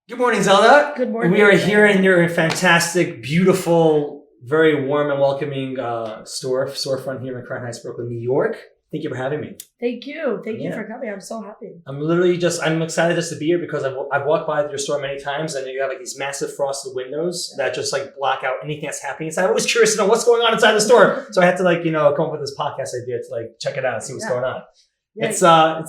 Good morning, Zelda. Good morning. We are here in your fantastic, beautiful, very warm and welcoming storefront here in Crown Heights, Brooklyn, New York. Thank you for having me. Thank you. Thank you for coming. I'm so happy. I'm excited just to be here because I've walked by your store many times and you have like these massive frosted windows that just like block out anything that's happening inside. I'm always curious to know what's going on inside the store. So I had to come up with this podcast idea to like check it out and see what's going on. Yeah.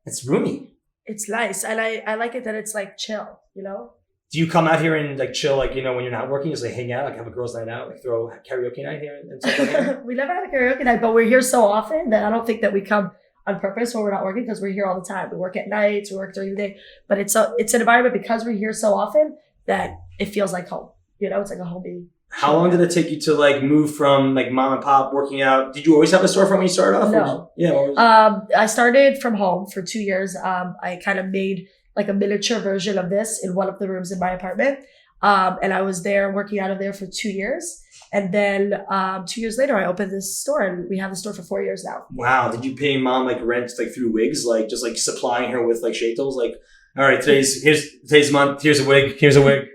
It's roomy. It's nice. And I like it that it's like chill, Do you come out here and like chill, like, when you're not working, just like hang out, like have a girls' night out, like throw a karaoke night here and stuff like that? We never had a karaoke night, but we're here so often that I don't think that we come on purpose when we're not working because we're here all the time. We work at nights, we work during the day, but it's an environment because we're here so often that it feels like home. It's like a homey. How long did it take you to like move from like mom and pop working out? Did you always have a storefront when you started off? No. I started from home for 2 years. I kind of made like a miniature version of this in one of the rooms in my apartment. And I was there working out of there for 2 years. And then 2 years later, I opened this store and we have the store for 4 years now. Wow. Did you pay mom like rent like through Wigs? Like just like supplying her with like sheitels? Like, all right, today's month. Here's a wig. Here's a wig.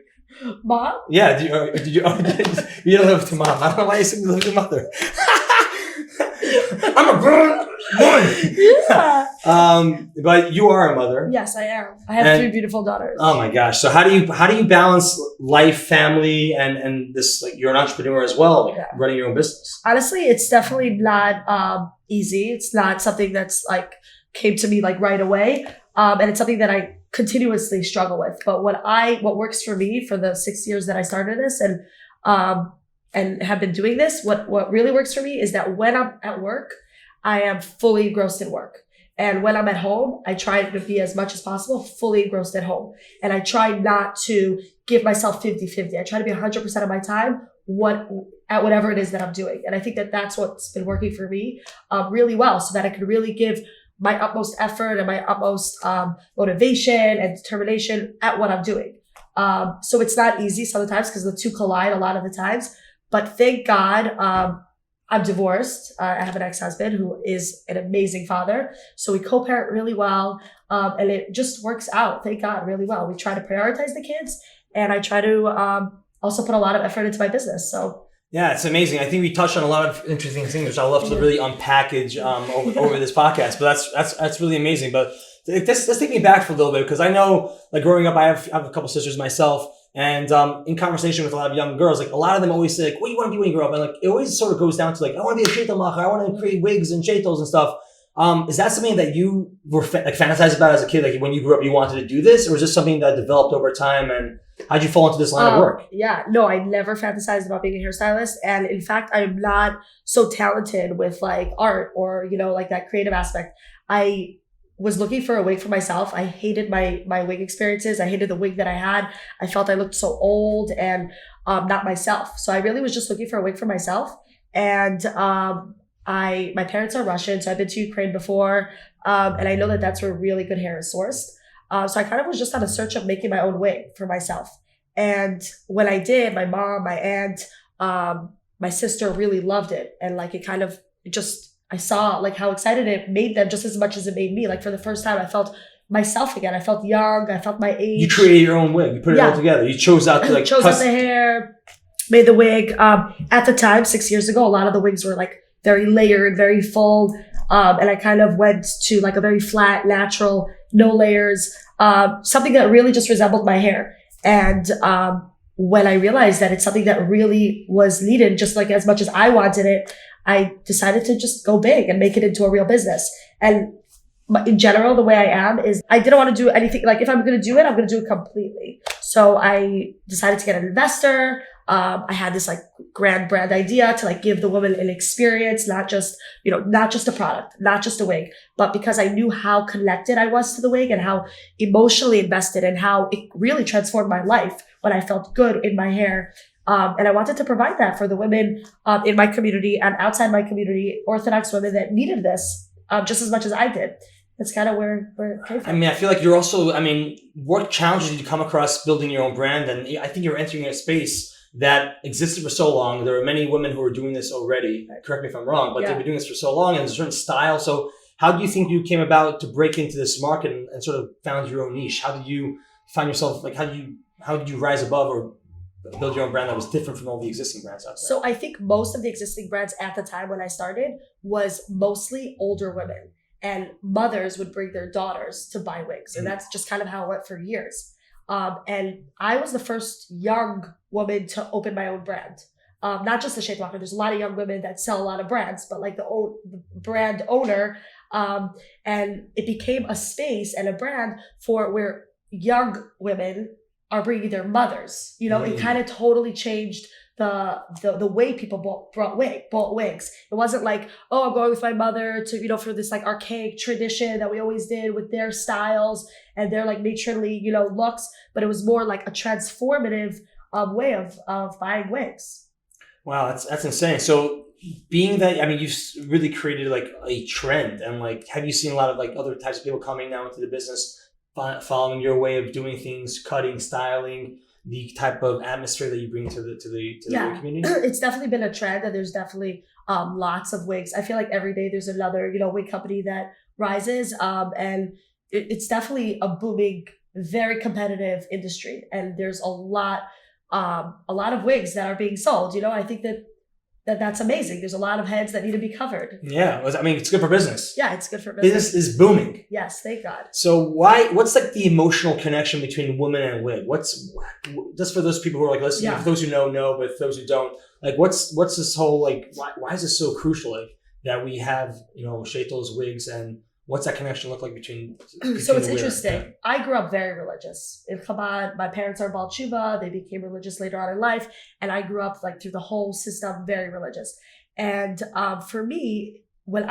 Mom? Yeah. Did you you don't live with your mom. I don't know why you said you live with your mother. I'm a grown woman. Yeah. But you are a mother. Yes, I am. I have 3 beautiful daughters. Oh my gosh. So how do you balance life, family, and this, like, you're an entrepreneur as well, like running your own business? Honestly, it's definitely not easy. It's not something that's like came to me like right away. And it's something that I continuously struggle with. But what works for me for the 6 years that I started this and have been doing this, what really works for me is that when I'm at work, I am fully engrossed in work. And when I'm at home, I try to be as much as possible fully engrossed at home. And I try not to give myself 50-50. I try to be 100% of my time at whatever it is that I'm doing. And I think that that's what's been working for me really well, so that I can really give my utmost effort and my utmost motivation and determination at what I'm doing. So it's not easy sometimes because the two collide a lot of the times. But thank God, I'm divorced. I have an ex-husband who is an amazing father. So we co-parent really well. And it just works out, thank God, really well. We try to prioritize the kids. And I try to also put a lot of effort into my business. So yeah, it's amazing. I think we touched on a lot of interesting things, which I'd love to really unpackage over this podcast. But that's really amazing. But let's take me back for a little bit, because I know, like, growing up, I have a couple sisters myself. And in conversation with a lot of young girls, like, a lot of them always say, like, what do you want to be when you grow up? And like, it always sort of goes down to like, I want to be a sheitel-macher. I want to create wigs and sheitels and stuff. Is that something that you were fantasized about as a kid? Like, when you grew up, you wanted to do this? Or was this something that developed over time? And how'd you fall into this line of work? Yeah, no, I never fantasized about being a hairstylist. And in fact, I'm not so talented with like art or, like that creative aspect. I was looking for a wig for myself. I hated my wig experiences. I hated the wig that I had. I felt I looked so old and not myself. So I really was just looking for a wig for myself. And my parents are Russian, so I've been to Ukraine before. And I know that that's where really good hair is sourced. So I kind of was just on a search of making my own wig for myself. And when I did, my mom, my aunt, my sister really loved it. And like, I saw like how excited it made them just as much as it made me. Like, for the first time, I felt myself again. I felt young. I felt my age. You created your own wig. You put it all together. You chose out to like chose out the hair, made the wig. At the time, 6 years ago, a lot of the wigs were like very layered, very full. And I kind of went to like a very flat, natural, no layers, something that really just resembled my hair. And when I realized that it's something that really was needed, just like as much as I wanted it, I decided to just go big and make it into a real business. And in general, the way I am is I didn't want to do anything. Like, if I'm going to do it, I'm going to do it completely. So I decided to get an investor. I had this like grand brand idea to like give the woman an experience, not just a product, not just a wig, but because I knew how connected I was to the wig and how emotionally invested and how it really transformed my life when I felt good in my hair. And I wanted to provide that for the women in my community and outside my community, Orthodox women that needed this just as much as I did. That's kind of where it came from. I mean, I feel like you're also, what challenges did you come across building your own brand? And I think you're entering a space that existed for so long. There are many women who are doing this already. Correct me if I'm wrong, but they've been doing this for so long, and there's a certain style. So how do you think you came about to break into this market and sort of found your own niche? How did you find yourself like how did you rise above or build your own brand that was different from all the existing brands out there? So I think most of the existing brands at the time when I started was mostly older women, and mothers would bring their daughters to buy wigs. And that's just kind of how it went for years. And I was the first young woman to open my own brand. Not just the sheitel-macher. There's a lot of young women that sell a lot of brands, but like the brand owner. And it became a space and a brand for where young women are bringing their mothers. You know, it kind of totally changed the way people bought wigs. It wasn't like, oh, I'm going with my mother to, you know, for this like archaic tradition that we always did with their styles and their like matronly, you know, looks, but it was more like a transformative way of buying wigs. Wow, that's insane. So being that, I mean, you've really created like a trend, and like, have you seen a lot of like other types of people coming now into the business, following your way of doing things, cutting, styling, the type of atmosphere that you bring to the community? It's definitely been a trend, and there's definitely lots of wigs. I feel like every day there's another, you know, wig company that rises, and it's definitely a booming, very competitive industry, and there's a lot of wigs that are being sold. You know, I think that's amazing. There's a lot of heads that need to be covered. Yeah, I mean, it's good for business. Yeah, it's good for business. Business is booming. Yes, thank God. So what's like the emotional connection between woman and wig? What's just for those people who are like listening, for those who know, but for those who don't, like what's this whole like why is this so crucial, like that we have, you know, sheitels, wigs, and what's that connection look like between so it's interesting. I grew up very religious. In Chabad, my parents are Baal Tshuva. They became religious later on in life. And I grew up like through the whole system, very religious. And for me, when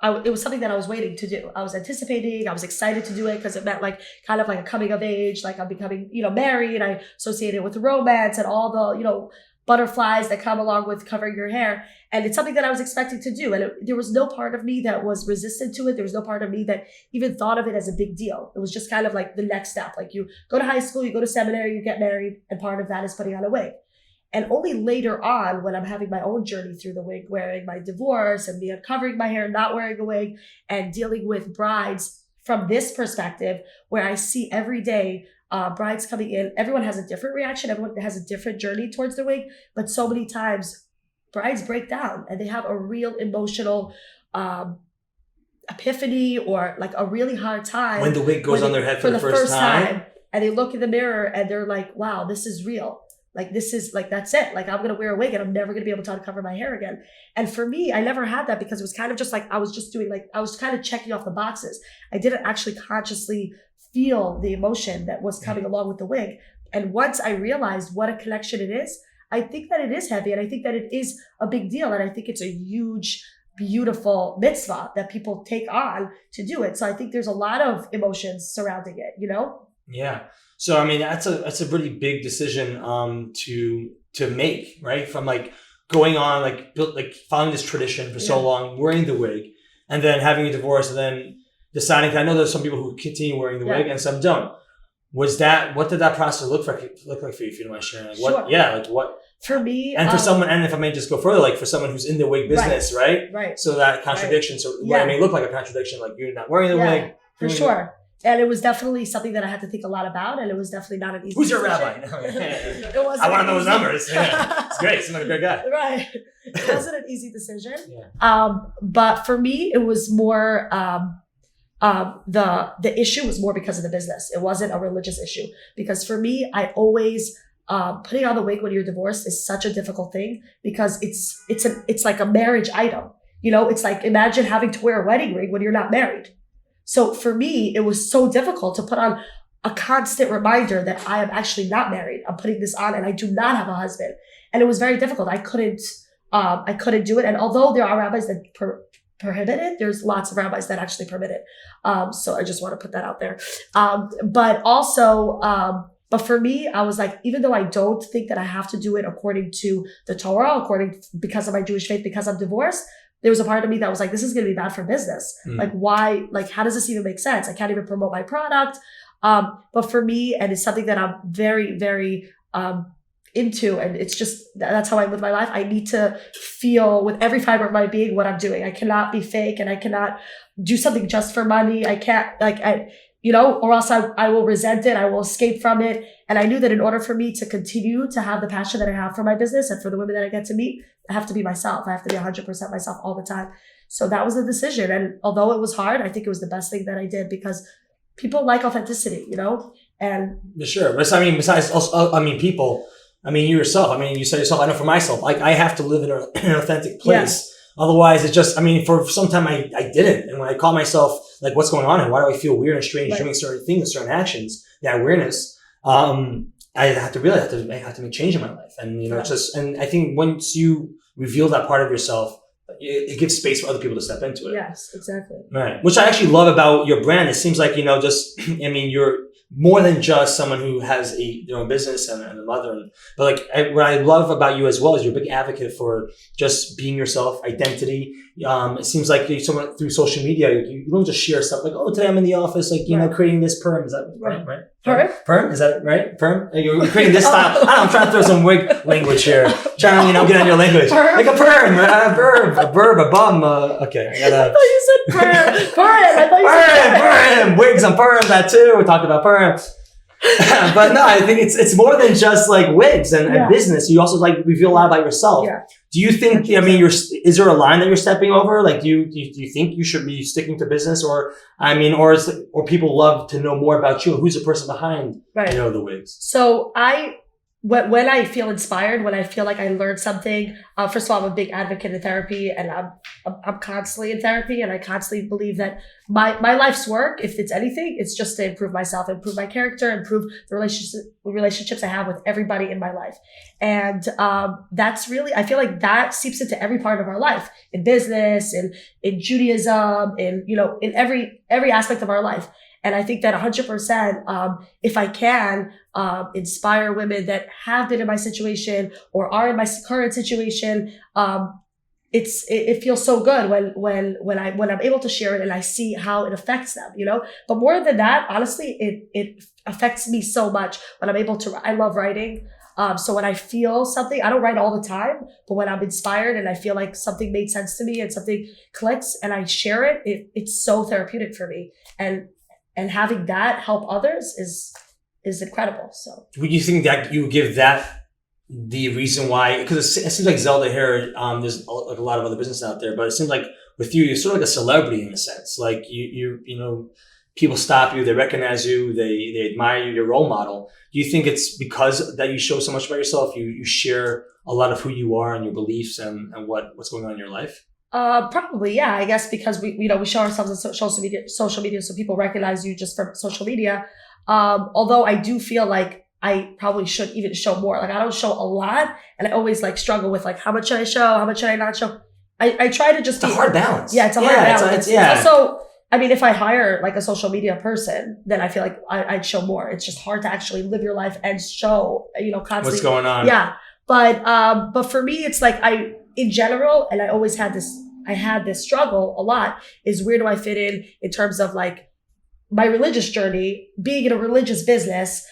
it was something that I was waiting to do. I was anticipating, I was excited to do it because it meant like kind of like a coming of age, like I'm becoming, you know, married. I associated with romance and all the, you know, butterflies that come along with covering your hair. And it's something that I was expecting to do. And there was no part of me that was resistant to it. There was no part of me that even thought of it as a big deal. It was just kind of like the next step. Like you go to high school, you go to seminary, you get married, and part of that is putting on a wig. And only later on, when I'm having my own journey through the wig, wearing my divorce and me uncovering my hair, not wearing a wig, and dealing with brides from this perspective, where I see every day brides coming in, everyone has a different reaction. Everyone has a different journey towards the wig. But so many times brides break down and they have a real emotional epiphany or like a really hard time. When the wig goes on their head for the first time. And they look in the mirror and they're like, wow, this is real. Like, this is like, that's it. Like, I'm going to wear a wig and I'm never going to be able to uncover my hair again. And for me, I never had that because it was kind of just like, I was just doing like, I was kind of checking off the boxes. I didn't actually consciously feel the emotion that was coming along with the wig. And once I realized what a connection it is, I think that it is heavy and I think that it is a big deal. And I think it's a huge, beautiful mitzvah that people take on to do it. So I think there's a lot of emotions surrounding it, you know? Yeah. So, I mean, that's a really big decision to make, right? From like going on, like following this tradition for so long, wearing the wig, and then having a divorce, and then deciding, 'cause I know there's some people who continue wearing the wig and some don't. What did that process look like for you, if you don't mind sharing? Like what, like what? For me, and for someone, and if I may just go further, like for someone who's in the wig business, right? Right. So that contradiction, so what it may look like a contradiction, like you're not wearing the wig. For sure. And it was definitely something that I had to think a lot about, and it was definitely not an easy Who's your decision. rabbi? It wasn't I want to know those numbers. Yeah. It's great. Seems like a great guy. Right. It wasn't an easy decision. But for me, it was more the issue was more because of the business. It wasn't a religious issue. Because for me, I always putting on the wig when you're divorced is such a difficult thing because it's like a marriage item. You know, it's like imagine having to wear a wedding ring when you're not married. So for me, it was so difficult to put on a constant reminder that I am actually not married. I'm putting this on and I do not have a husband. And it was very difficult. I couldn't do it. And although there are rabbis that prohibit it, there's lots of rabbis that actually permit it. So I just want to put that out there. But for me, I was like, even though I don't think that I have to do it according to the Torah, because of my Jewish faith, because I'm divorced, there was a part of me that was like, this is going to be bad for business. Like, why? Like, how does this even make sense? I can't even promote my product. But for me, and it's something that I'm very, very into, and it's just, that's how I live my life. I need to feel with every fiber of my being what I'm doing. I cannot be fake and I cannot do something just for money. I can't, or else I will resent it. I will escape from it. And I knew that in order for me to continue to have the passion that I have for my business and for the women that I get to meet, I have to be myself. I have to be 100% myself all the time. So that was the decision. And although it was hard, I think it was the best thing that I did because people like authenticity, and Sure. But I mean, besides also, people, you yourself, you said yourself, I know for myself, like I have to live in an authentic place. Yeah. Otherwise, it's just, for some time I didn't. And when I call myself, like, what's going on and why do I feel weird and strange doing certain things, certain actions, that awareness, I have to realize I have to make change in my life. And, it's just, and I think once you reveal that part of yourself, it gives space for other people to step into it. Yes, exactly. Right. Which I actually love about your brand. It seems like, you're more than just someone who has their own business and a mother. But what I love about you as well is you're a big advocate for just being yourself, identity. It seems like someone through social media, you don't just share stuff like, oh, today I'm in the office, creating this perm. Is that right? Perm? Perm? Is that right? Perm? You're creating this style. I'm trying to throw some wig language here. Trying to, get on your language. Perm? Like a perm, a verb, a bum. Okay. I thought you said perm. Perm. I thought you said perm. Wigs and perm, that too. We talked about perm. But no, I think it's more than just like wigs and business. You also reveal a lot about yourself. Yeah. Do you think, is there a line that you're stepping over? Like, do you think you should be sticking to business or people love to know more about you? Who's the person behind, the wigs? So when I feel inspired, when I feel like I learned something, first of all, I'm a big advocate in therapy and I'm constantly in therapy and I constantly believe that my life's work, if it's anything, it's just to improve myself, improve my character, improve the relationships I have with everybody in my life. And that's really, I feel like that seeps into every part of our life, in business, in Judaism, in every aspect of our life. And I think that 100%, if I can inspire women that have been in my situation or are in my current situation, it feels so good when I'm able to share it and I see how it affects them, But more than that, honestly, it affects me so much when I'm able to. I love writing. So when I feel something, I don't write all the time, but when I'm inspired and I feel like something made sense to me and something clicks and I share it, it's so therapeutic for me. And having that help others is incredible. So, would you think that you give that the reason why? Because it seems like Zelda Hair, there's a lot of other business out there, but it seems like with you, you're sort of like a celebrity in a sense. Like you people stop you, they recognize you, they admire you, your role model. Do you think it's because that you show so much about yourself? You share a lot of who you are and your beliefs and what's going on in your life? Probably, yeah. I guess because we show ourselves on social media, so people recognize you just from social media. Although I do feel like I probably should even show more. Like I don't show a lot, and I always struggle with how much should I show, how much should I not show. I try to just. It's a hard balance. Yeah, it's a hard balance. It's also, if I hire a social media person, then I feel like I'd show more. It's just hard to actually live your life and show, constantly what's going on. Yeah, but for me, it's in general, and I always had this struggle a lot, is where do I fit in terms of my religious journey, being in a religious business,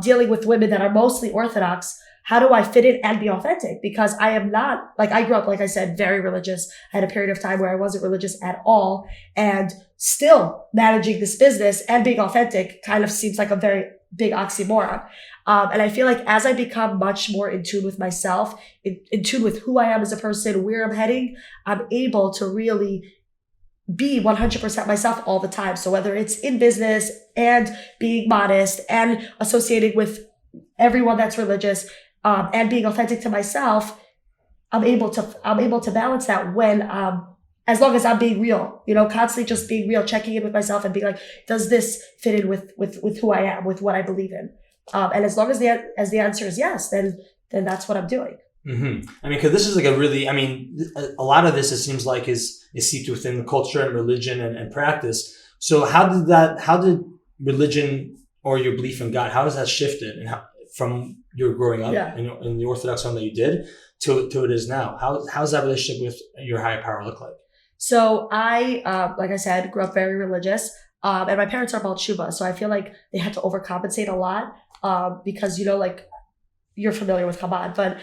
dealing with women that are mostly Orthodox. How do I fit in and be authentic? Because I am not, I grew up, like I said, very religious. I had a period of time where I wasn't religious at all, and still managing this business and being authentic kind of seems like a very big oxymoron. And I feel like as I become much more in tune with myself, in tune with who I am as a person, where I'm heading, I'm able to really be 100% myself all the time. So whether it's in business and being modest and associating with everyone that's religious, and being authentic to myself, I'm able to balance that when, as long as I'm being real, constantly just being real, checking in with myself and being like, does this fit in with who I am, with what I believe in? And as long as the answer is yes, then that's what I'm doing. Mm-hmm. Because this is a lot of this, it seems like is seeped within the culture and religion and practice. So how did religion or your belief in God, how has that shifted and from your growing up in the Orthodox home that you did to it is now? How's that relationship with your higher power look like? So I, like I said, grew up very religious, and my parents are Baal Tshuva, so I feel like they had to overcompensate a lot, because you're familiar with Chabad, but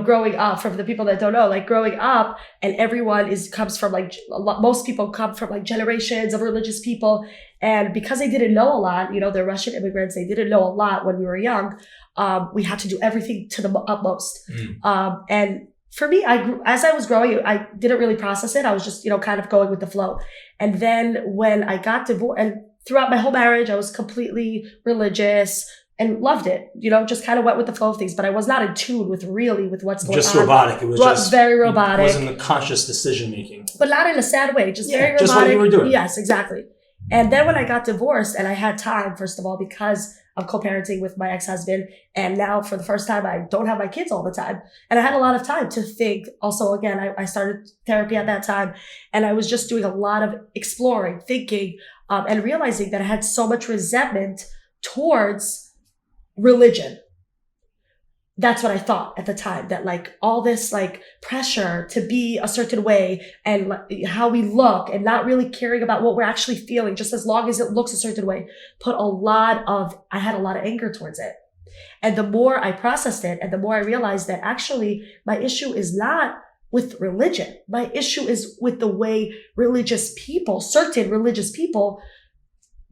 growing up, for the people that don't know, like growing up, and everyone comes from like most people come from like generations of religious people, and because they didn't know a lot, they're Russian immigrants, they didn't know a lot when we were young. We had to do everything to the utmost, and for me, as I was growing, I didn't really process it. I was just kind of going with the flow, and then when I got divorced, and throughout my whole marriage, I was completely religious and loved it, just kind of went with the flow of things, but I was not in tune with what's going on. Just robotic. It was just very robotic. It wasn't a conscious decision making. But not in a sad way, just very robotic. Just what you were doing. Yes, exactly. And then when I got divorced and I had time, first of all, because I'm co-parenting with my ex-husband, and now for the first time, I don't have my kids all the time. And I had a lot of time to think. Also, again, I started therapy at that time, and I was just doing a lot of exploring, thinking, and realizing that I had so much resentment towards religion. That's what I thought at the time, that like all this like pressure to be a certain way and how we look and not really caring about what we're actually feeling, just as long as it looks a certain way, I had a lot of anger towards it. And the more I processed it and the more I realized that actually my issue is not with religion. My issue is with the way certain religious people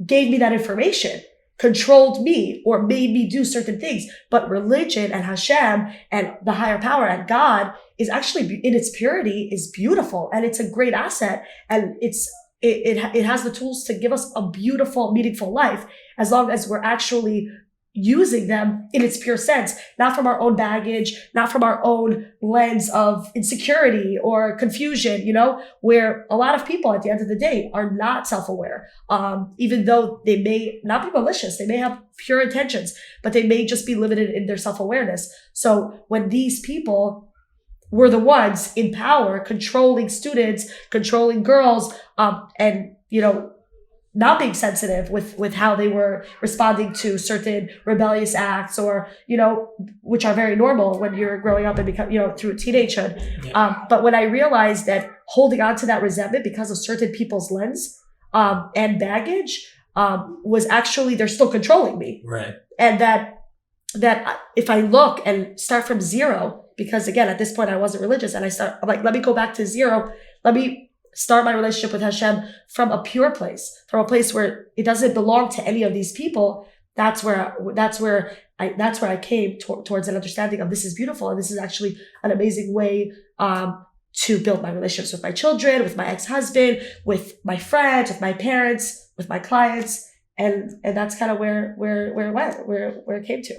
gave me that information, controlled me, or made me do certain things. But religion and Hashem and the higher power and God is actually, in its purity, is beautiful, and it's a great asset, and it has the tools to give us a beautiful, meaningful life, as long as we're actually using them in its pure sense, not from our own baggage, not from our own lens of insecurity or confusion, where a lot of people at the end of the day are not self-aware. Even though they may not be malicious, they may have pure intentions, but they may just be limited in their self-awareness. So when these people were the ones in power, controlling students, controlling girls, and, not being sensitive with how they were responding to certain rebellious acts, or, which are very normal when you're growing up and become, through teenagehood. Yeah. But when I realized that holding on to that resentment because of certain people's lens, and baggage, was actually, they're still controlling me. Right. And that if I look and start from zero, because again, at this point I wasn't religious, and I'm like, let me go back to zero. Let me start my relationship with Hashem from a pure place, from a place where it doesn't belong to any of these people. That's where I came towards an understanding of, this is beautiful, and this is actually an amazing way to build my relationships with my children, with my ex-husband, with my friends, with my parents, with my clients, and that's kind of where it went, where it came to.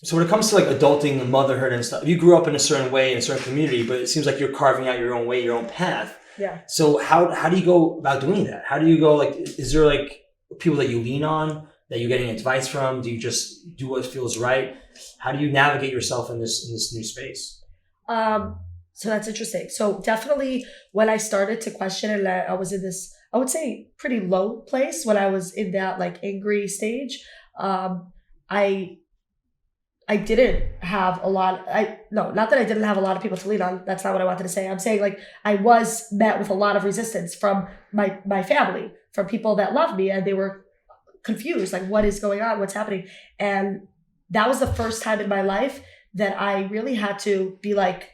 So when it comes to like adulting and motherhood and stuff, you grew up in a certain way in a certain community, but it seems like you're carving out your own way, your own path. Yeah. So how do you go about doing that? How do you go, like, is there like people that you lean on, that you're getting advice from? Do you just do what feels right? How do you navigate yourself in this new space? So that's interesting. So definitely when I started to question, and I was in this, I would say, pretty low place when I was in that like angry stage, I didn't have a lot. Not that I didn't have a lot of people to lean on. That's not what I wanted to say. I'm saying like I was met with a lot of resistance from my family, from people that loved me, and they were confused, like, what is going on? What's happening? And that was the first time in my life that I really had to be like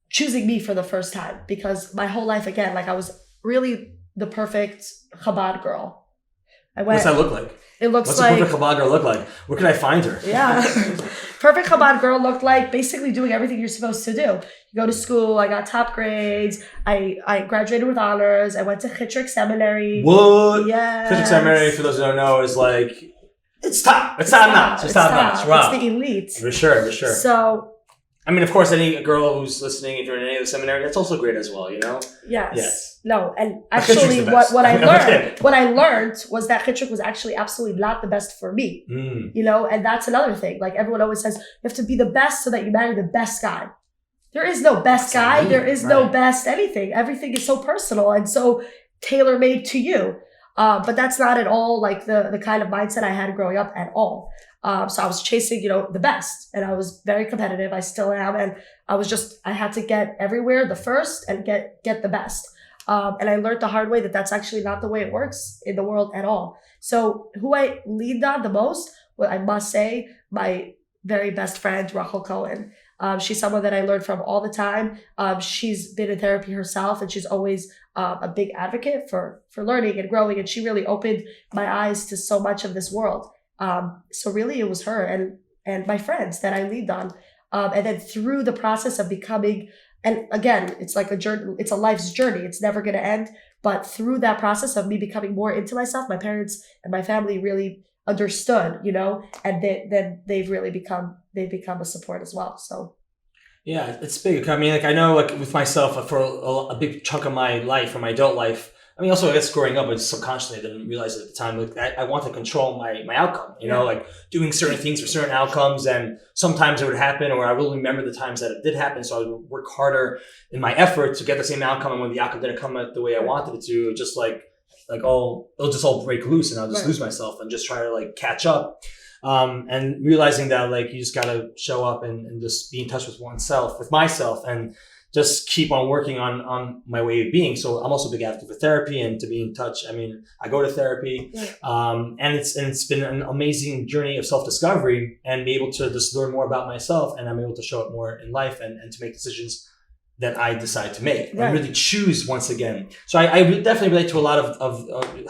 choosing me for the first time, because my whole life, again, like I was really the perfect Chabad girl. What's that look like? It looks What's like... What's a perfect Chabad girl look like? Where can I find her? Yeah. Perfect Chabad girl looked like basically doing everything you're supposed to do. You go to school, I got top grades, I graduated with honors, I went to Chitrick Seminary. What? Yes. Chitrick Seminary, for those who don't know, is like, it's top. It's top notch. It's top notch. Wow. It's the elite. For sure. So... I mean, of course, any girl who's listening, if you're in any of the seminary, that's also great as well, Yes. No, and actually what I learned was that Chitrick was actually absolutely not the best for me. And that's another thing. Like everyone always says, you have to be the best so that you marry the best guy. There is no best guy. There is no best anything. Everything is so personal and so tailor-made to you. But that's not at all like the kind of mindset I had growing up at all. So I was chasing, the best, and I was very competitive. I still am. And I had to get everywhere the first and get the best. And I learned the hard way that that's actually not the way it works in the world at all. So who I leaned on the most, well, I must say, my very best friend, Rachel Cohen. She's someone that I learned from all the time. She's been in therapy herself, and she's always a big advocate for learning and growing. And she really opened my eyes to so much of this world. So really, it was her and my friends that I leaned on. And then through the process of becoming, and again, it's like a journey. It's a life's journey. It's never going to end. But through that process of me becoming more into myself, my parents and my family really understood, and then they've become a support as well. So yeah, it's big. I mean, like I know, like with myself, for a big chunk of my life, or my adult life. I mean, also I guess growing up, I just subconsciously I didn't realize it at the time. Like I want to control my outcome. Like doing certain things for certain outcomes, and sometimes it would happen, or I really remember the times that it did happen. So I would work harder in my effort to get the same outcome, and when the outcome didn't come out the way I wanted it to, just it'll just all break loose, and I'll just lose myself and just try to like catch up. And realizing that like you just gotta show up and just be in touch with myself, and just keep on working on my way of being. So I'm also a big advocate for therapy and to be in touch. I mean, I go to therapy, and it's been an amazing journey of self-discovery, and be able to just learn more about myself, and I'm able to show up more in life and to make decisions that I decide to make and really choose once again. So I definitely relate to a lot of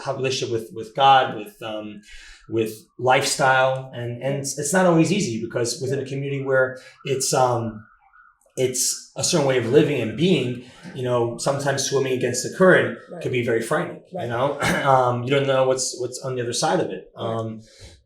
how relationship with God, with lifestyle, and it's not always easy, because within a community where it's a certain way of living and being, sometimes swimming against the current could be very frightening. You don't know what's on the other side of it.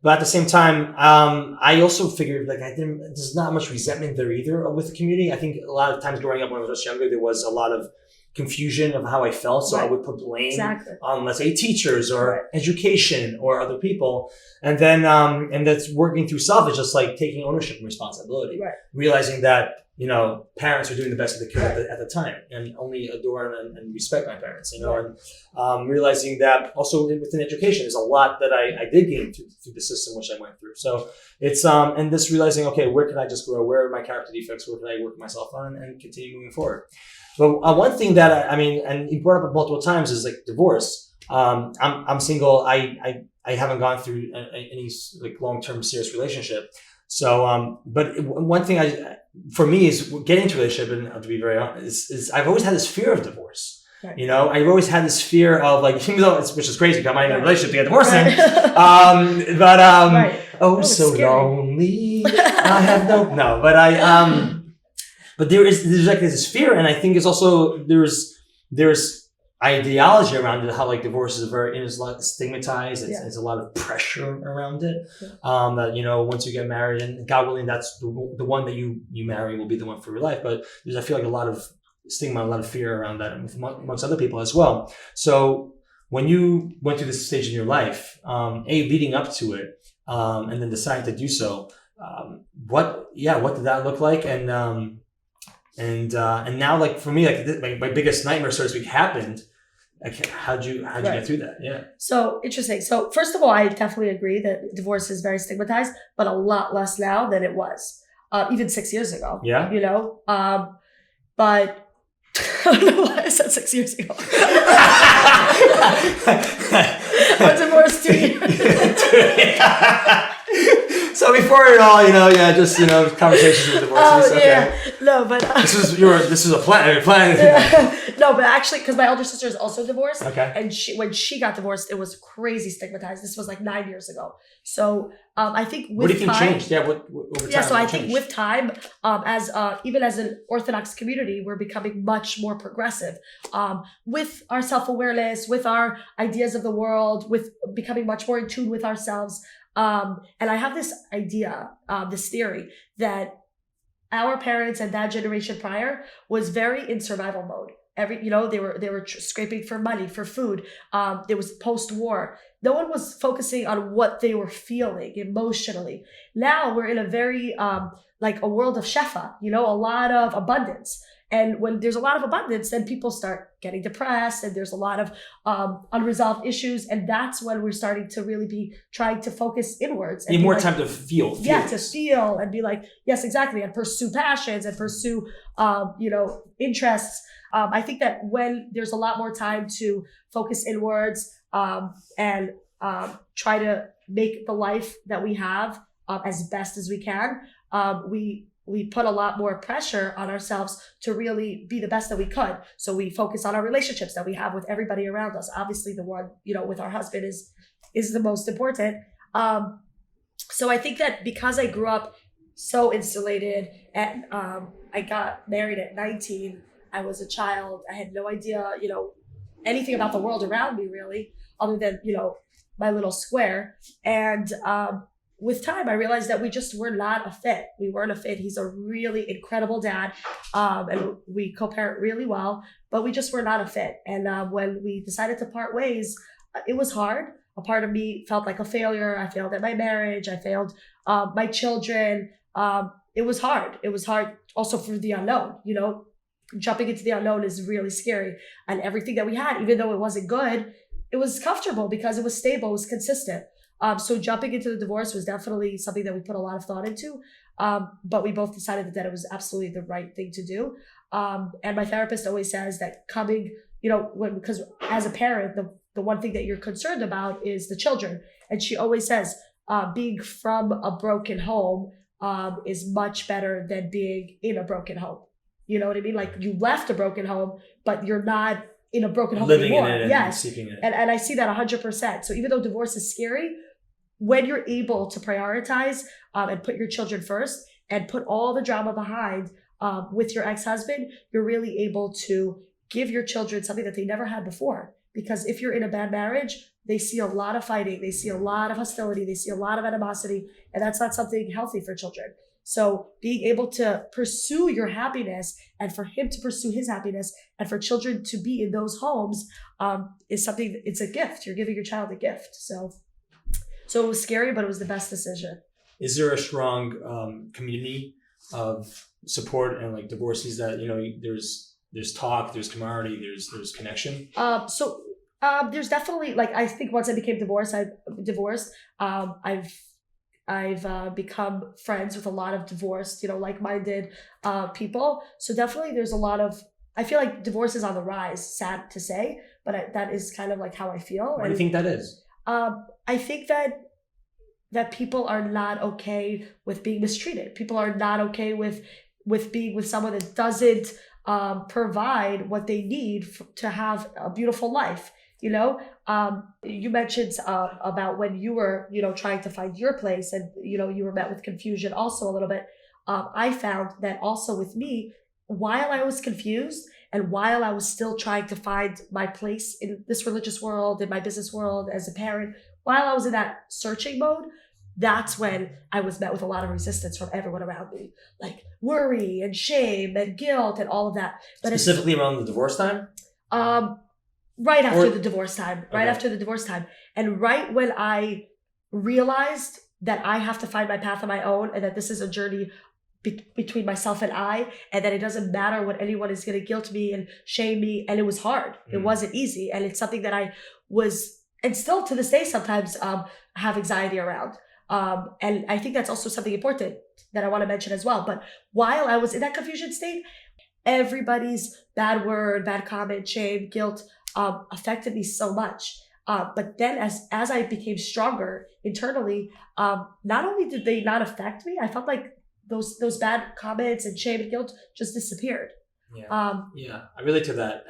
But at the same time, I also figured like there's not much resentment there either with the community. I think a lot of times growing up when I was younger, there was a lot of confusion of how I felt. So I would put blame on, let's say, teachers or education or other people. And then, and that's working through self is just like taking ownership and responsibility, realizing that, parents are doing the best they could at the time, and only adore and respect my parents, and realizing that also within education, there's a lot that I did gain through the system, which I went through. So it's, and this realizing, okay, where can I just grow? Where are my character defects? Where can I work myself on and continue moving forward? But one thing that and you brought up multiple times is like divorce. I'm single. I haven't gone through any like long-term serious relationship. So, but one thing for me is getting into a relationship, and to be very honest, is I've always had this fear of divorce. I've always had this fear of like, even though which is crazy, because I'm not in a relationship to get divorced in. Oh, so scary. Lonely. I have no, but but there's like this fear, and I think it's also there's ideology around it, how like divorce is is a lot stigmatized. It's a lot of pressure around it. That once you get married, and God willing, that's the one that you marry will be the one for your life. But I feel like a lot of stigma, a lot of fear around that, amongst other people as well. So when you went through this stage in your life, leading up to it, and then deciding to do so, what did that look like? And now, like for me, like my biggest nightmare, so to speak, happened. Like, how'd you get through that? Yeah. So interesting. So first of all, I definitely agree that divorce is very stigmatized, but a lot less now than it was, even 6 years ago. Yeah. But I don't know why I said 6 years ago. I divorced 2 years. So before it all, just conversations with divorces. No, but this is a plan. No, but actually, because my older sister is also divorced, and when she got divorced, it was crazy stigmatized. This was like 9 years ago. So I think with what do you think time, changed? Over time, so I think with time, even as an Orthodox community, we're becoming much more progressive with our self-awareness, with our ideas of the world, with becoming much more in tune with ourselves. And I have this idea, this theory that our parents and that generation prior was very in survival mode. They were scraping for money, for food. There was post-war. No one was focusing on what they were feeling emotionally. Now we're in a very, like a world of shefa, a lot of abundance. And when there's a lot of abundance, then people start getting depressed, and there's a lot of unresolved issues. And that's when we're starting to really be trying to focus inwards. And need more time to feel. Yeah, to feel and be like, yes, exactly. And pursue passions and pursue, interests. I think that when there's a lot more time to focus inwards and try to make the life that we have as best as we can. We put a lot more pressure on ourselves to really be the best that we could. So we focus on our relationships that we have with everybody around us. Obviously, the one, with our husband is the most important. So I think that because I grew up so insulated and I got married at 19, I was a child. I had no idea, anything about the world around me really, other than, my little square. And with time, I realized that we just were not a fit. We weren't a fit. He's a really incredible dad, and we co-parent really well, but we just were not a fit. And when we decided to part ways, it was hard. A part of me felt like a failure. I failed at my marriage. I failed my children. It was hard. It was hard also for the unknown. Jumping into the unknown is really scary. And everything that we had, even though it wasn't good, it was comfortable because it was stable, it was consistent. So jumping into the divorce was definitely something that we put a lot of thought into. But we both decided that it was absolutely the right thing to do. And my therapist always says that coming, because as a parent, the one thing that you're concerned about is the children. And she always says, being from a broken home is much better than being in a broken home. You know what I mean? Like you left a broken home, but you're not in a broken home living anymore. in it Yes. and seeking it. And I see that 100%. So even though divorce is scary, when you're able to prioritize and put your children first and put all the drama behind with your ex-husband, you're really able to give your children something that they never had before. Because if you're in a bad marriage, they see a lot of fighting, they see a lot of hostility, they see a lot of animosity, and that's not something healthy for children. So being able to pursue your happiness and for him to pursue his happiness and for children to be in those homes is something, it's a gift. You're giving your child a gift. So it was scary, but it was the best decision. Is there a strong community of support and like divorcees that, there's talk, there's camaraderie, there's connection? There's definitely, like, I think once I became divorced, I've become friends with a lot of divorced, like-minded people. So definitely there's a lot of, I feel like divorce is on the rise, sad to say, but that is kind of like how I feel. Why do you think that is? I think that people are not okay with being mistreated. People are not okay with being with someone that doesn't provide what they need to have a beautiful life. You mentioned about when you were, trying to find your place and, you were met with confusion also a little bit. I found that also with me, while I was confused and while I was still trying to find my place in this religious world, in my business world as a parent, while I was in that searching mode, that's when I was met with a lot of resistance from everyone around me, like worry and shame and guilt and all of that. But specifically around the divorce time? Right after the divorce time, And right when I realized that I have to find my path on my own and that this is a journey between myself and I, and that it doesn't matter what anyone is going to guilt me and shame me. And it was hard. It wasn't easy. And it's something that I was, and still to this day, sometimes have anxiety around. And I think that's also something important that I want to mention as well. But while I was in that confusion state, everybody's bad word, bad comment, shame, guilt, affected me so much. But then as I became stronger internally, not only did they not affect me, I felt like those bad comments and shame and guilt just disappeared. Yeah, I relate to that.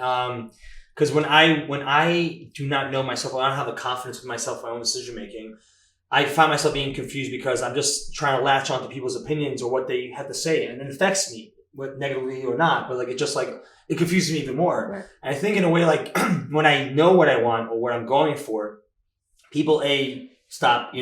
Because when I do not know myself, I don't have the confidence with myself, my own decision making, I find myself being confused because I'm just trying to latch onto people's opinions or what they have to say, and it affects me, negatively or not. But like it confuses me even more. Right. And I think in a way, like when I know what I want or what I'm going for, people stop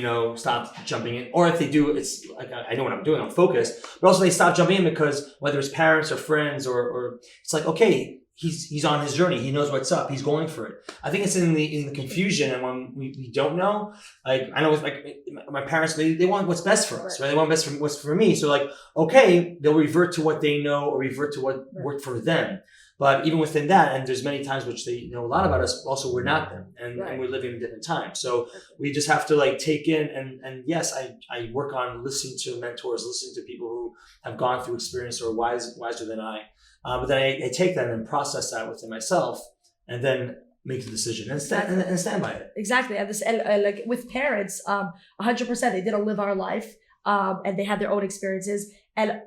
jumping in, or if they do, it's like I know what I'm doing, I'm focused, but also they stop jumping in because whether it's parents or friends or it's like, okay, he's on his journey, he knows what's up, he's going for it. I think it's in the confusion, and when we don't know, like I know like my parents, they want what's best for us, right? They want what's for me. So like, okay, they'll revert to what they know or revert to what worked for them. But even within that, and there's many times which they know a lot about us, also we're not them, and we're living in different times. So we just have to like take in, and yes, I work on listening to mentors, listening to people who have gone through experience or wiser than I. But then I take that and process that within myself, and then make the decision and stand by it. Exactly, and like with parents, 100%, they didn't live our life. and they had their own experiences. And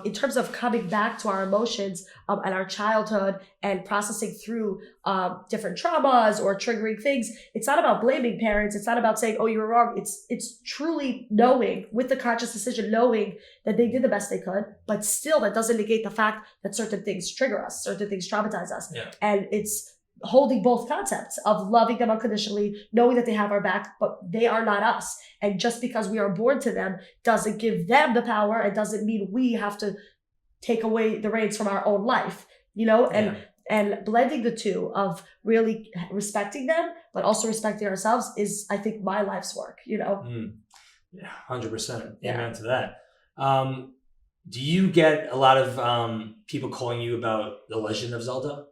in terms of coming back to our emotions and our childhood and processing through different traumas or triggering things, it's not about blaming parents. It's not about saying, oh, you were wrong. It's truly knowing, with the conscious decision, knowing that they did the best they could, but still that doesn't negate the fact that certain things trigger us, certain things traumatize us. Yeah. And it's holding both concepts of loving them unconditionally, knowing that they have our back, but they are not us. And just because we are born to them doesn't give them the power. It doesn't mean we have to take away the reins from our own life, you know, and blending the two of really respecting them, but also respecting ourselves is, I think, my life's work, you know? Yeah, 100%. Amen to that. Do you get a lot of people calling you about the Legend of Zelda?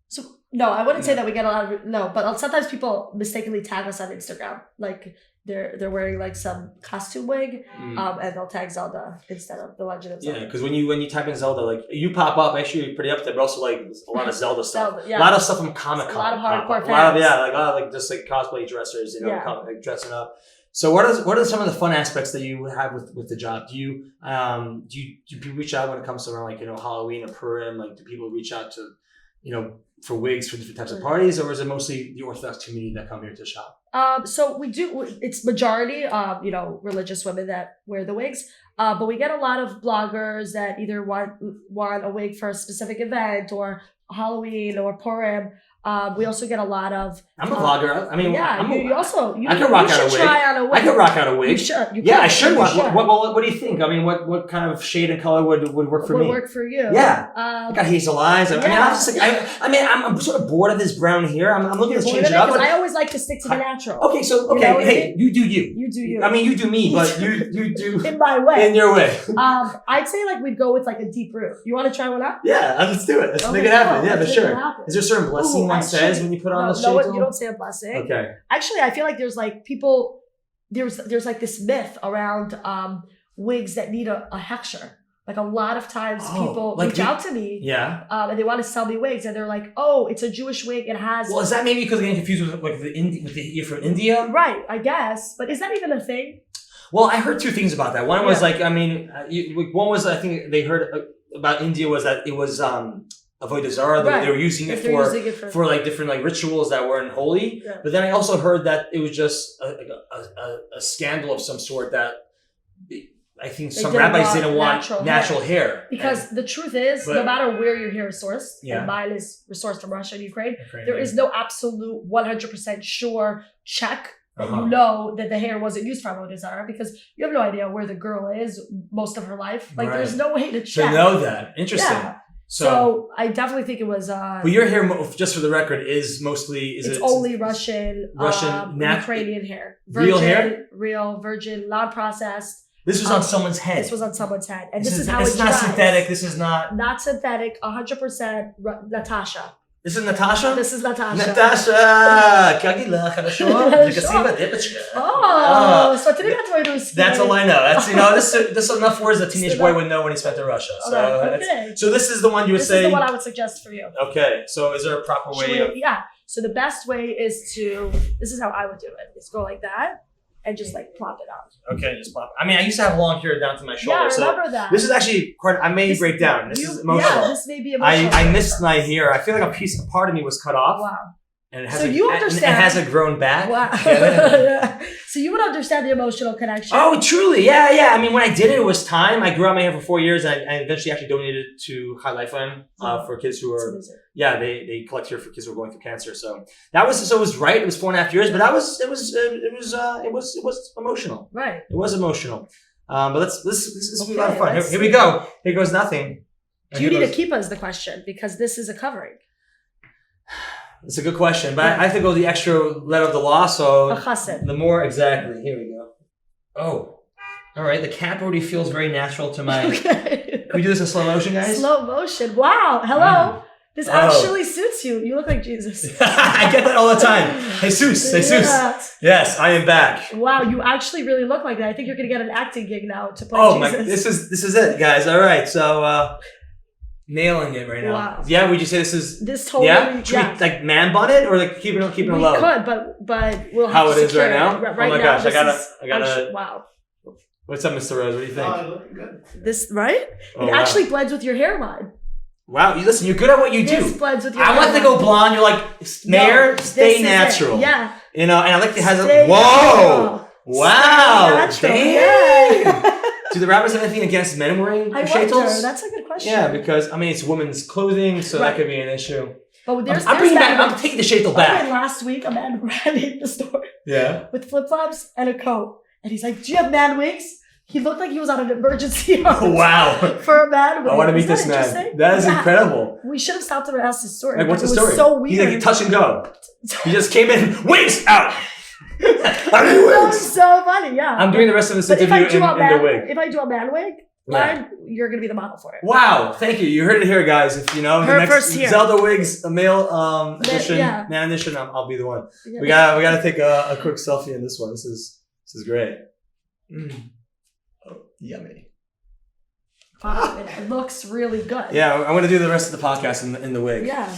So no, I wouldn't say that we get a lot of but sometimes people mistakenly tag us on Instagram, like they're wearing like some costume wig, and they'll tag Zelda instead of the Legend of Zelda. Yeah, because when you type in Zelda, like you pop up, actually you're pretty up there, but also like a lot of Zelda stuff, a lot of stuff from Comic Con, a lot of hardcore fans, a lot of just like cosplay dressers, you know, like dressing up. So what are some of the fun aspects that you have with the job? Do you people reach out when it comes to around like, you know, Halloween or Purim? Like, do people reach out to, you know, for wigs for different types of parties, or is it mostly the Orthodox community that come here to shop? So we do. It's majority, you know, religious women that wear the wigs. But we get a lot of bloggers that either want a wig for a specific event or Halloween or Purim. We also get a lot of. I'm a vlogger. I mean, yeah. I can rock out a wig. Try on a wig. I can rock out a wig. You should. You I should. What do you think? I mean, what kind of shade and color would work for me? Would work for you? Yeah. I got hazel eyes. I mean, I'm sort of bored of this brown hair. I'm looking to change it up. I always like to stick to the natural. Okay, so hey, you do you. You do you. I mean, you do me, but you do in my way. In your way. I'd say like we'd go with like a deep root. You want to try one out? Yeah, let's do it. Let's make it happen. Yeah, for sure. Is there a certain blessing one says when you put on the sheitel? No, you don't say a blessing. Okay. Actually, I feel like there's like people, there's like this myth around wigs that need a hechsher. Like a lot of times people reach out to me, and they want to sell me wigs, and they're like, "Oh, it's a Jewish wig. It has." Well, is that maybe because they're getting confused with like you're from India? Right, I guess. But is that even a thing? Well, I heard two things about that. One was like, I mean, one was I think they heard about India was that it was avodah zarah. They were using it for like different like rituals that weren't holy. Yeah. But then I also heard that it was just a scandal of some sort that I think some rabbis didn't want natural hair. Because the truth is, no matter where your hair is sourced, and mine is sourced from Russia and Ukraine, there is no absolute 100% sure check that you know that the hair wasn't used for avodah zarah, because you have no idea where the girl is most of her life. Like there's no way to check. To know that. Interesting. Yeah. So I definitely think it was. But your hair, just for the record, is mostly it's only Russian, Ukrainian hair, real hair, real virgin, non-processed. This was on someone's head. This was on someone's head, and this is how it dries. It's not synthetic. This is not synthetic. 100% Natasha. This is Natasha? This is Natasha. Natasha! So today that's why you That's all I know. That's, you know, this is enough words a teenage boy would know when he spent in Russia. So this is the one you would say. This is the one I would suggest for you. Okay. So is there a proper way of? Yeah. So the best way is this is how I would do it. Is go like that and just like plop it out. Okay, just plop. I mean, I used to have long hair down to my shoulder. Yeah, I remember that. This is actually quite. I may break down. This is emotional. Yeah, this may be emotional. I missed my hair. I feel like a part of me was cut off. Wow. And it has so you understand. It hasn't grown back. Wow. Yeah. So you would understand the emotional connection. Oh, truly. Yeah. I mean, when I did it was time. I grew out my hair for 4 years. And I eventually actually donated it to High Lifeline for kids who are, they collect hair for kids who are going through cancer. So it was right. It was 4.5 years, but it was emotional. Right. It was emotional. But this is a lot of fun. Here we go. Here goes nothing. Do you need a kippah is the question, because this is a covering. It's a good question, but I have to go the extra letter of the law, so a chassid. The more exactly. Here we go. Oh, all right. The cap already feels very natural to my. Okay. Can we do this in slow motion, guys? Slow motion. Wow. Hello. This actually suits you. You look like Jesus. I get that all the time. Jesus. Yes, I am back. Wow, you actually really look like that. I think you're gonna get an acting gig now to play Jesus. This is it, guys. All right, so. Nailing it right now. Wow. Yeah, would you say this is totally? Yeah, should we like man bun it or like keep it low? We could, but we'll have how to it is right now. Right oh my now, gosh, I gotta. Wow. What's up, Mr. Rose? What do you think? Looking good. This, right? Oh, It wow. actually blends with your hairline. Wow, listen, you're good at what you do. This blends with your I want to hairline. go blonde. You're like, No, Mayor, this stay is it. natural. Yeah. You know, and I like it has Stay a, whoa. natural. Wow. Stay natural. Dang. Yeah. Do the rappers have anything against men wearing I sheitels? wonder. That's a good question. Yeah, because, I mean, it's women's clothing, so Right. that could be an issue. But there's, I'm bringing back, I'm taking the sheitel By the way, back. last week, a man ran in the store Yeah. with flip-flops and a coat. And he's like, do you have man wigs? He looked like he was on an emergency hunt Wow. for a man wig. I want to meet Isn't this that man. interesting? That is Yeah. incredible. We should have stopped him and asked his story. Like, what's but the it story? was so He's weird. like, touch and go. He just came in, wigs out. I need That was wigs. so funny, yeah. I'm doing the rest of this But if interview I do a in man, the wig. if I do a man wig, Yeah. Lauren, you're gonna be the model for it. Wow, thank you. You heard it here, guys. If you know Her the next first here. Zelda Wigs, a male edition, yeah. man edition, I'll be the one. Yeah. We gotta take a quick selfie in this one. This is great. Oh, yummy. Wow, it looks really good. Yeah, I'm gonna do the rest of the podcast in the wig. Yeah.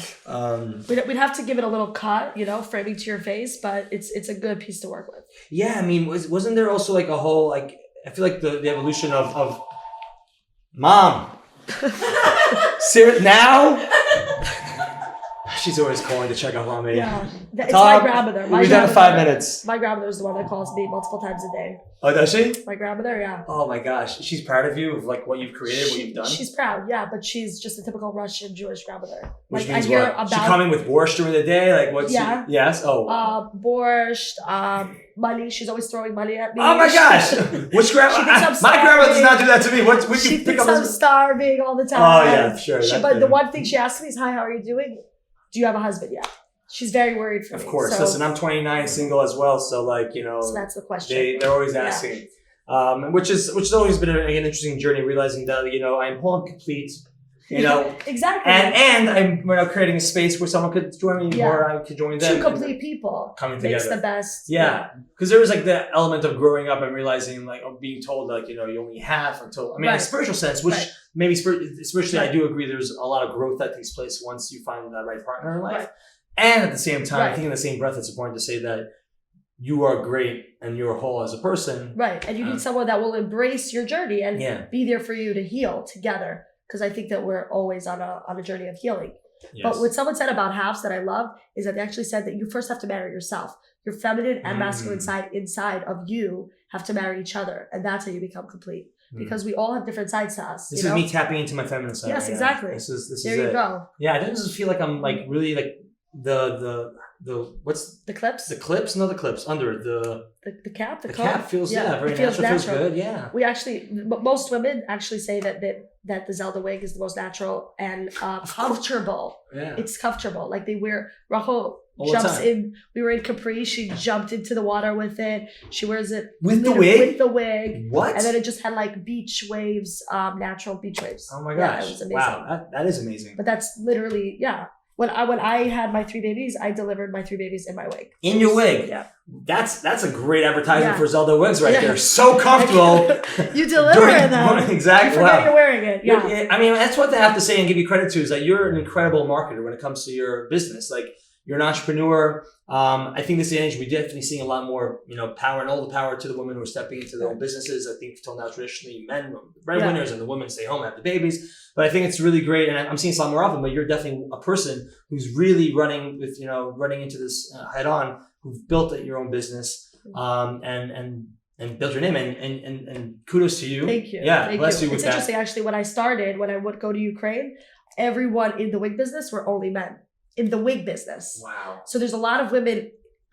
We'd have to give it a little cut, framing to your face, but it's a good piece to work with. Yeah, I mean, wasn't there also like a whole like I feel like the evolution of mom. Now. She's always calling to check up on me. Yeah. It's Tom, my grandmother. We've done 5 minutes. My grandmother is the one that calls me multiple times a day. Oh, does she? My grandmother, yeah. Oh my gosh, she's proud of you of like what you've created, what you've done. She's proud, yeah, but she's just a typical Russian Jewish grandmother. Which like, means I hear what? about She coming with borscht during the day, like what's? Yeah. Yes. Oh. Borscht, money. She's always throwing money at me. Oh my gosh! Which grandma? She thinks I'm My grandma does starving. not do that to me. What? Would She you pick thinks up? I'm starving all the time. Oh yeah, sure. But the one thing she asks me is, "Hi, how are you doing? Do you have a husband yet?" She's very worried for me. Of course. So, Listen, I'm 29, single as well, so like so that's the question. they're always asking. Which has always been an interesting journey, realizing that I'm whole and complete, exactly. and we're now creating a space where someone could join me, or I could join them. Two complete people coming makes together. the best. Yeah, because there was like the element of growing up and realizing being told you only have until in a Right. spiritual sense, which Right. maybe spiritually Right. I do agree. There's a lot of growth that takes place once you find the right partner in life, Right. and at the same time, I Right. think in the same breath, it's important to say that you are great and you're whole as a person. Right. And you need someone that will embrace your journey and Yeah. be there for you to heal together. Because I think that we're always on a journey of healing. Yes. But what someone said about halves that I love is that they actually said that you first have to marry yourself. Your feminine and masculine side inside of you have to marry each other. And that's how you become complete. Because we all have different sides to us. This is me tapping into my feminine side. Yes, right now. exactly. This is There you it. go. Yeah, it doesn't feel like I'm like really like the what's The clips? the clips? No, the clips under it. The cap? The The coat? cap feels very it feels natural. Feels natural. good. Yeah. We actually, most women actually say that the Zelda wig is the most natural and comfortable. Yeah. It's comfortable. Like they wear, Rachel All the jumps time. in. We were in Capri. She jumped into the water with it. She wears it With the literally wig? With the wig. What? And then it just had like beach waves, natural beach waves. Oh my Yeah, gosh! it was amazing. Wow, that is amazing. But that's literally, yeah. When I had my 3 babies, I delivered my 3 babies in my wig. In your wig. Yeah. That's a great advertisement Yeah. for Zelda Wigs right Yeah. there. So comfortable. You deliver in them. Exactly. You forget Wow. you're wearing it. Yeah. I mean, that's what I have to say and give you credit to is that you're an incredible marketer when it comes to your business. Like you're an entrepreneur. I think this day and age, we're definitely seeing a lot more, power and all the power to the women who are stepping into their own businesses. I think until now, traditionally, men are the breadwinners and the women stay home and have the babies. But I think it's really great, and I'm seeing this a lot more often. But you're definitely a person who's really running with, running into this head on. Who've built your own business, and built your name, and kudos to you. Thank you. Yeah, Thank bless you with It's that. interesting, actually. When I started, when I would go to Ukraine, everyone in the wig business were only men in the wig business. Wow. So there's a lot of women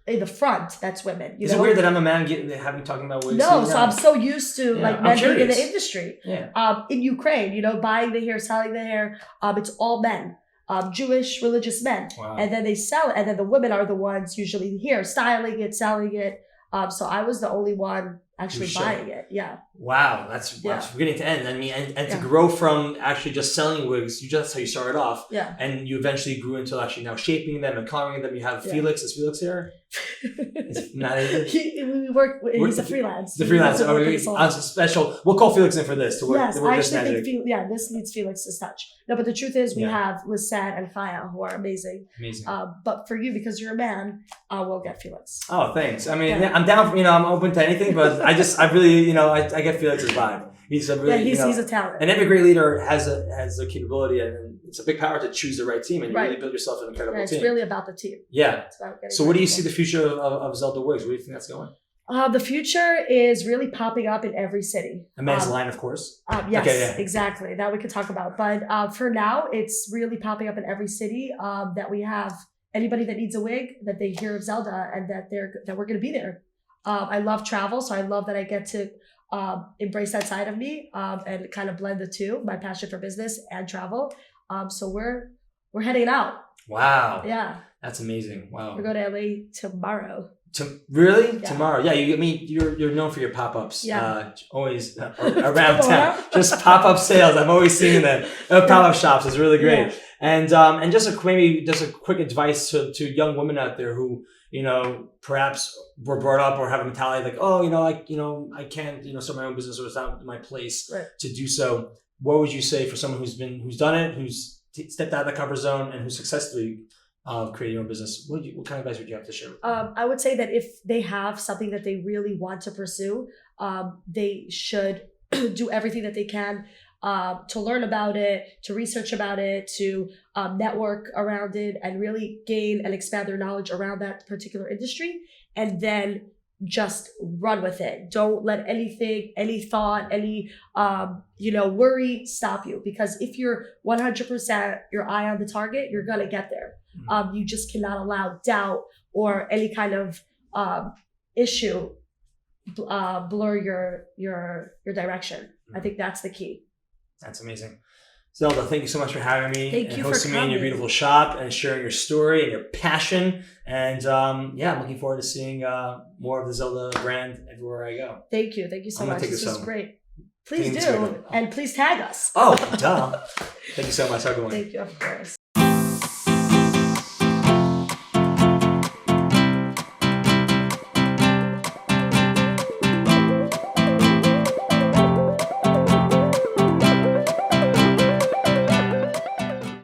in the front. That's women. Is it weird that I'm a man having talking about wigs? No, so I'm so used to Yeah, I'm men being in curious. the industry. Yeah. In Ukraine, buying the hair, selling the hair. It's all men. Jewish religious men. Wow. And then they sell it, and then the women are the ones usually here styling it, selling it. So I was the only one actually buying it. Yeah. Wow, that's we're getting to end. I mean, and to grow from actually just selling wigs, that's how you started off. Yeah. And you eventually grew into actually now shaping them and coloring them. You have Felix. Is Felix here? It's not we work. He's a freelance. The freelance. He doesn't work Oh, in the salon. special. We'll call Felix in for this to work. Yes, to work I this actually magic. think this needs Felix's touch. No, but the truth is we have Lisette and Faya who are amazing. Amazing. But for you, because you're a man, we'll get Felix. Oh, thanks. I mean, I'm down for, I'm open to anything, but I really, know, I get Felix's vibe. He's a really, he's a talent. And every great leader has the capability, and it's a big power to choose the right team, and you really build yourself an incredible team. It's really about the team. Yeah. So where do you see the future of Zelda Wigs? Where do you think that's going? The future is really popping up in every city. A men's line, of course. Yes, okay, yeah. Exactly. That we could talk about. But for now, it's really popping up in every city that we have anybody that needs a wig, that they hear of Zelda, and that we're going to be there. I love travel, so I love that I get to embrace that side of me and kind of blend the two, my passion for business and travel. So we're heading out. Wow. Yeah. That's amazing. Wow. We're going to LA tomorrow. Really? Yeah. Tomorrow? Yeah. You're known for your pop-ups. Yeah. Always around town. Just pop-up sales. I've always seen them. Pop-up shops is really great. Yeah. And just a quick advice to young women out there who, you know, perhaps were brought up or have a mentality like, oh, I can't, start my own business, or it's not my place to do so. What would you say for someone who's done it, who's stepped out of the comfort zone, and who's successfully creating your own business? What kind of advice would you have to share? I would say that if they have something that they really want to pursue, they should do everything that they can to learn about it, to research about it, to network around it, and really gain and expand their knowledge around that particular industry, and then just run with it. Don't let anything, any thought, any worry stop you, because if you're 100% your eye on the target, you're gonna get there. You just cannot allow doubt or any kind of issue blur your direction. I think that's the key. That's amazing. Zelda, thank you so much for having me. Thank you for hosting me coming. in your beautiful shop and sharing your story and your passion. And I'm looking forward to seeing more of the Zelda brand everywhere I go. Thank you. Thank you so much. This was great. Please do. And please tag us. Oh, duh. Thank you so much. Have a good one. Thank you, of course.